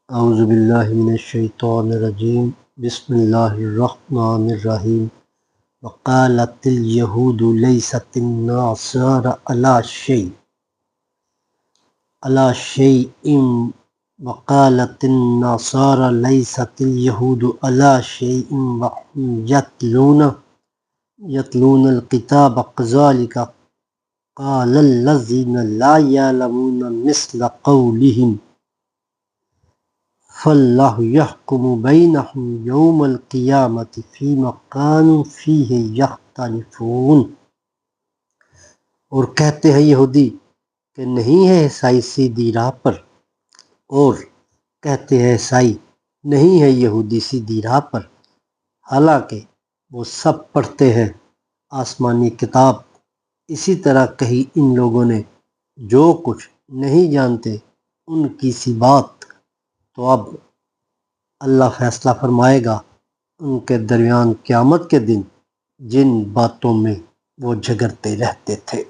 اعوذ باللہ من الشیطان الرجیم بسم اللہ الرحمن الرحیم وقالت الیہود لیست النصارى علی شیء وقالت النصارى لیست الیہود علی شیء وهم یتلون الکتاب کذالک قال الذین لا یعلمون مثل قولہم فاللہ یحکم بینہم یوم القیامۃ فیما کانوا فیہ یختلفون۔ اور کہتے ہیں یہودی کہ نہیں ہے عیسائی سیدھی راہ پر، اور کہتے ہیں عیسائی نہیں ہے یہودی سیدھی راہ پر، حالانکہ وہ سب پڑھتے ہیں آسمانی کتاب۔ اسی طرح کہی ان لوگوں نے جو کچھ نہیں جانتے ان کی سی بات، تو اب اللہ فیصلہ فرمائے گا ان کے درمیان قیامت کے دن جن باتوں میں وہ جھگڑتے رہتے تھے۔